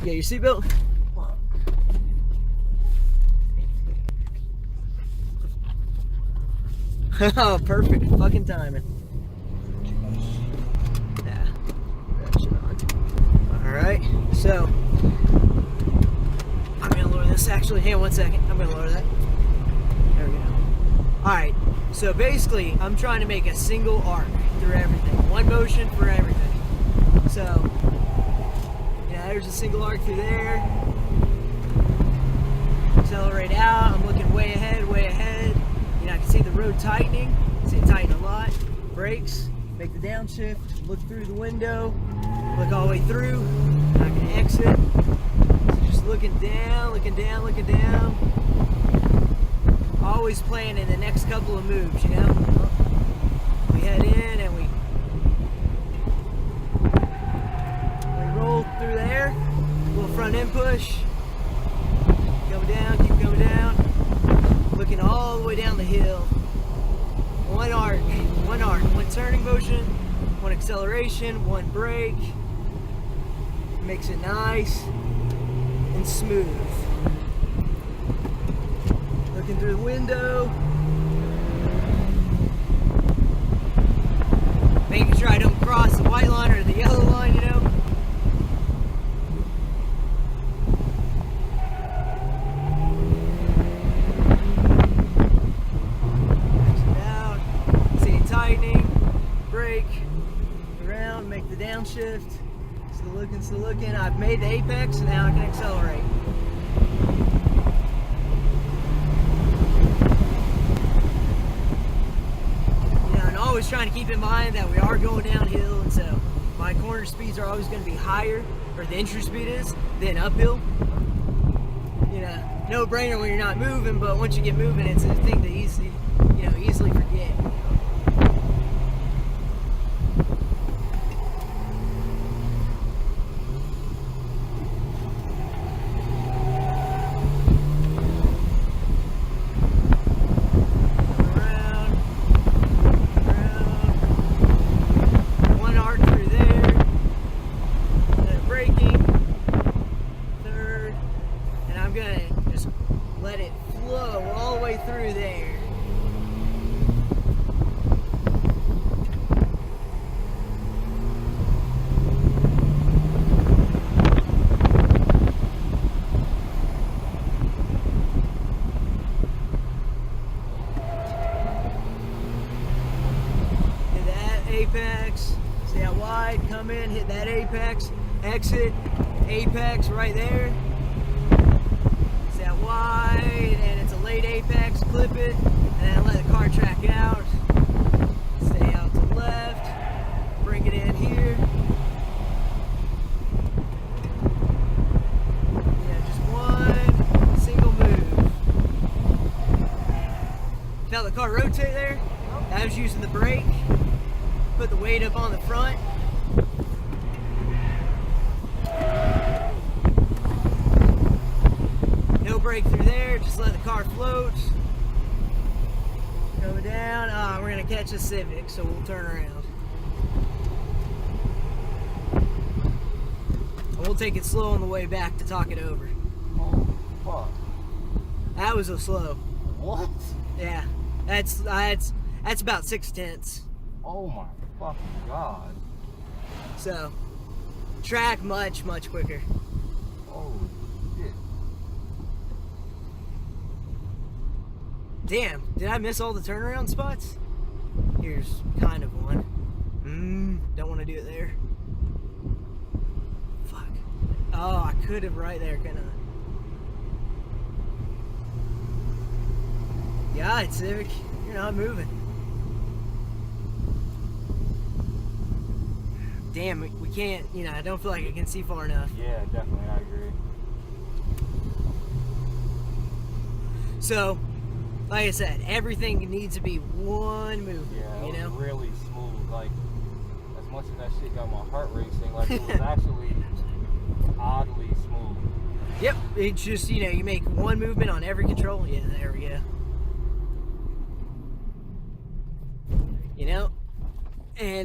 got your seatbelt? Oh, perfect fucking timing. Yeah, that shit on. Alright, so I'm gonna lower this actually. Hang on 1 second. I'm gonna lower that. There we go. Alright, so basically I'm trying to make a single arc through everything. One motion for everything. So, yeah, there's a single arc through there. Accelerate out. I'm looking way ahead, way ahead. You know, I can see the road tightening. See it tighten a lot. Brakes, make the downshift, look through the window, look all the way through. I can exit. So just looking down, looking down, looking down. Always planning the next couple of moves, you know? We head in and we roll through there. Little front end push. Going down, keep going down. Looking all the way down the hill. One arc, one turning motion, one acceleration, one brake. Makes it nice and smooth. Looking through the window. Making sure I don't cross the white line or the yellow line, you know. Make the downshift. Still looking. I've made the apex, and now I can accelerate. You know, and always trying to keep in mind that we are going downhill, and so my corner speeds are always going to be higher, or the entry speed is, than uphill. You know, no brainer when you're not moving, but once you get moving, it's a thing to easily forget. Let it flow all the way through there. Hit that apex, stay out wide, come in, hit that apex, exit, apex right there. Wide, and it's a late apex, clip it, and then let the car track out. Stay out to the left, bring it in here. Yeah, just one single move. Felt the car rotate there? I was using the brake, put the weight up on the front. Brake through there, just let the car float. Go down. We're gonna catch a Civic, so we'll turn around. We'll take it slow on the way back to talk it over. Oh, fuck. That was a slow. What? Yeah, that's about 6/10. Oh my fucking god. So, track much quicker. Holy shit. Damn, did I miss all the turnaround spots? Here's kind of one. Don't want to do it there. Fuck. Oh, I could have right there, couldn't I? Yeah, it's Civic. You're not moving. Damn, we can't, you know, I don't feel like I can see far enough. Yeah, definitely, I agree. So, like I said, everything needs to be one movement, Yeah, you know? really smooth. Like, as much as that shit got my heart racing, like, it was actually oddly smooth. Yep, it's just, you know, you make one movement on every control. Yeah, there we go. You know? And